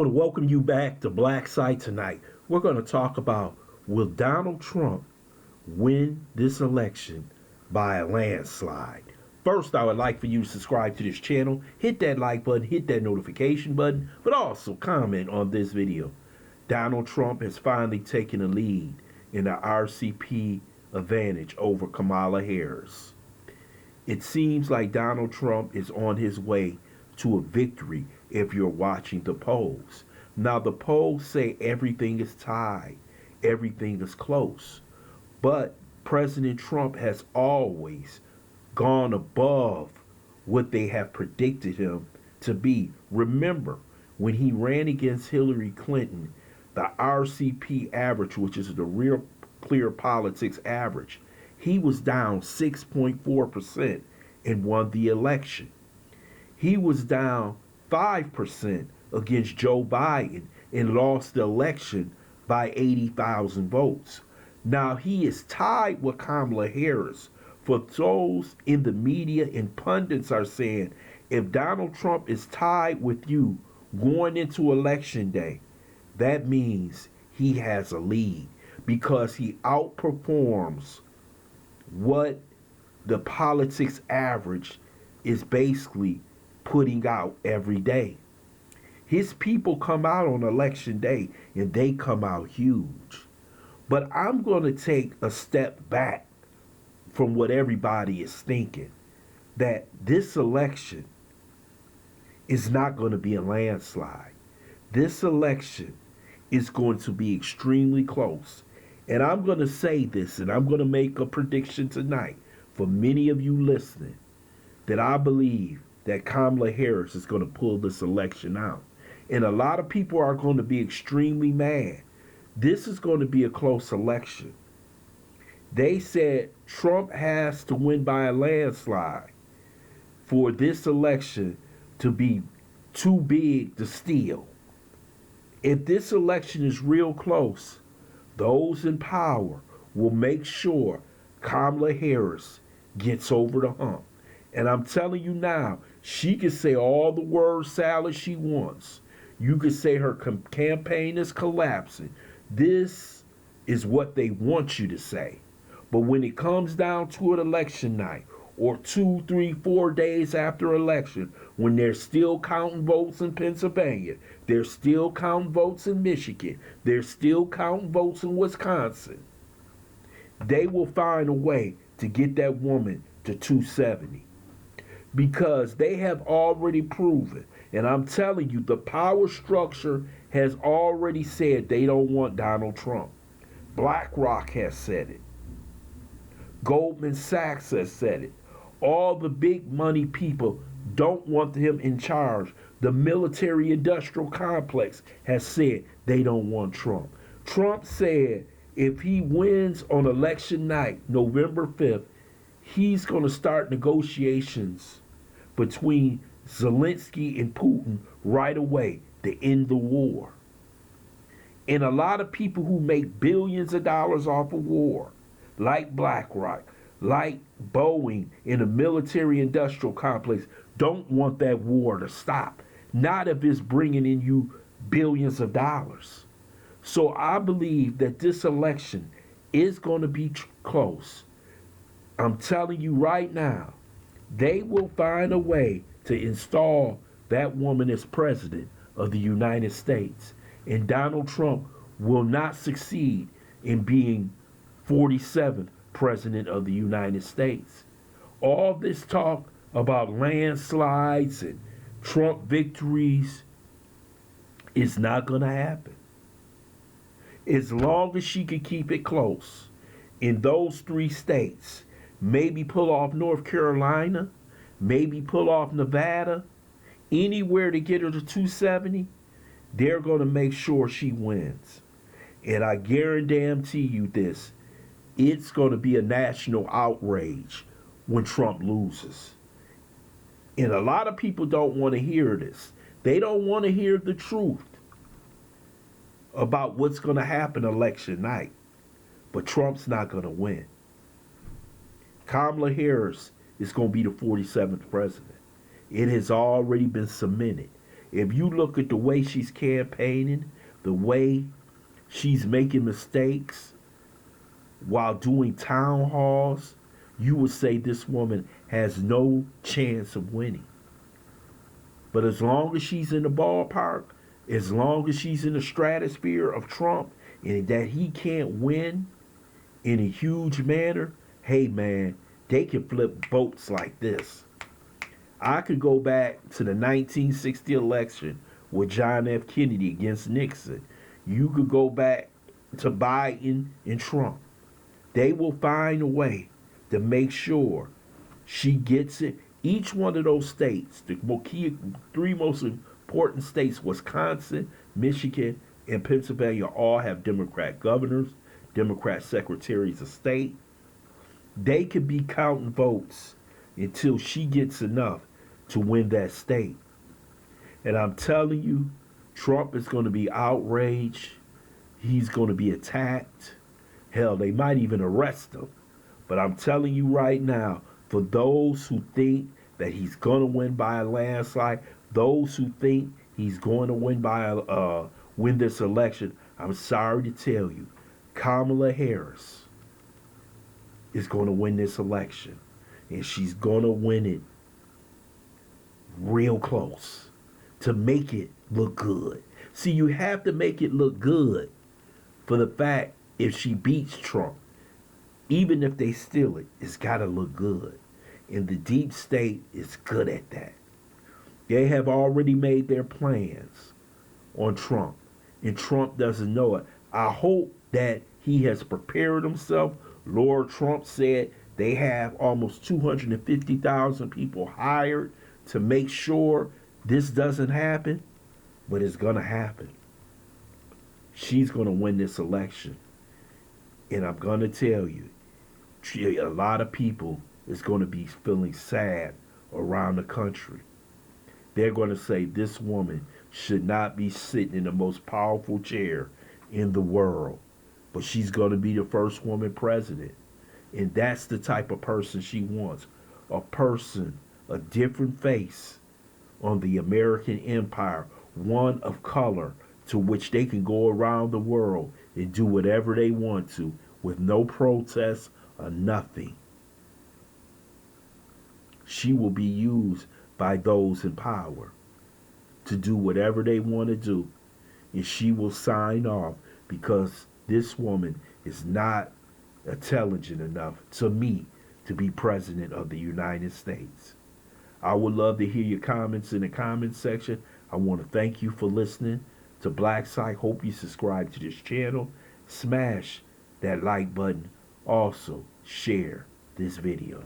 want to welcome you back to BLACKSITE tonight. We're going to talk about, will Donald Trump win this election by a landslide? First, I would like for you to subscribe to this channel, hit that like button, hit that notification button, but also comment on this video. Donald Trump has finally taken a lead in the RCP advantage over Kamala Harris. It seems like Donald Trump is on his way to a victory if you're watching the polls. Now, the polls say everything is tied, everything is close, but President Trump has always gone above what they have predicted him to be. Remember, when he ran against Hillary Clinton, the RCP average, which is the Real Clear Politics average, he was down 6.4% and won the election. He was down 5% against Joe Biden and lost the election by 80,000 votes. Now he is tied with Kamala Harris. For those in the media and pundits are saying, if Donald Trump is tied with you going into election day, that means he has a lead because he outperforms what the politics average is basically putting out every day. His people come out on election day and they come out huge. But I'm going to take a step back from what everybody is thinking, that this election is not going to be a landslide. This election is going to be extremely close. And I'm going to say this, and I'm going to make a prediction tonight for many of you listening, that I believe that Kamala Harris is going to pull this election out. And a lot of people are going to be extremely mad. This is going to be a close election. They said Trump has to win by a landslide for this election to be too big to steal. If this election is real close, those in power will make sure Kamala Harris gets over the hump. And I'm telling you now, she can say all the word salad she wants. You could say her campaign is collapsing. This is what they want you to say. But when it comes down to an election night, or 2, 3, 4 days after election, when they're still counting votes in Pennsylvania, they're still counting votes in Michigan, they're still counting votes in Wisconsin, they will find a way to get that woman to 270. Because they have already proven, and I'm telling you, the power structure has already said they don't want Donald Trump. BlackRock has said it. Goldman Sachs has said it. All the big money people don't want him in charge. The military industrial complex has said they don't want Trump. Trump said if he wins on election night, November 5th, he's going to start negotiations between Zelensky and Putin right away to end the war. And a lot of people who make billions of dollars off of war, like BlackRock, like Boeing in the military industrial complex, don't want that war to stop. Not if it's bringing in you billions of dollars. So I believe that this election is going to be close. I'm telling you right now, they will find a way to install that woman as president of the United States. And Donald Trump will not succeed in being 47th president of the United States. All this talk about landslides and Trump victories is not going to happen. As long as she can keep it close in those 3 states, maybe pull off North Carolina, maybe pull off Nevada, anywhere to get her to 270, they're going to make sure she wins. And I guarantee you this, it's going to be a national outrage when Trump loses. And a lot of people don't want to hear this. They don't want to hear the truth about what's going to happen election night. But Trump's not going to win. Kamala Harris is going to be the 47th president. It has already been cemented. If you look at the way she's campaigning, the way she's making mistakes while doing town halls, you would say this woman has no chance of winning. But as long as she's in the ballpark, as long as she's in the stratosphere of Trump and that he can't win in a huge manner, hey man, they can flip votes like this. I could go back to the 1960 election with John F. Kennedy against Nixon. You could go back to Biden and Trump. They will find a way to make sure she gets it. Each one of those states, the three most important states, Wisconsin, Michigan, and Pennsylvania, all have Democrat governors, Democrat secretaries of state. They could be counting votes until she gets enough to win that state. And I'm telling you, Trump is going to be outraged. He's going to be attacked. Hell, they might even arrest him. But I'm telling you right now, for those who think that he's going to win by a landslide, those who think he's going to win this election, I'm sorry to tell you, Kamala Harris is going to win this election. And she's going to win it real close to make it look good. See, you have to make it look good for the fact if she beats Trump, even if they steal it, it's got to look good. And the deep state is good at that. They have already made their plans on Trump, and Trump doesn't know it. I hope that he has prepared himself. Lord Trump said they have almost 250,000 people hired to make sure this doesn't happen, but it's going to happen. She's going to win this election. And I'm going to tell you, a lot of people is going to be feeling sad around the country. They're going to say this woman should not be sitting in the most powerful chair in the world, but she's going to be the first woman president. And that's the type of person she wants. A person, a different face on the American empire, one of color, to which they can go around the world and do whatever they want to with no protests or nothing. She will be used by those in power to do whatever they want to do, and she will sign off because this woman is not intelligent enough to me to be president of the United States. I would love to hear your comments in the comment section. I want to thank you for listening to BLACKSITE. Hope you subscribe to this channel. Smash that like button. Also, share this video.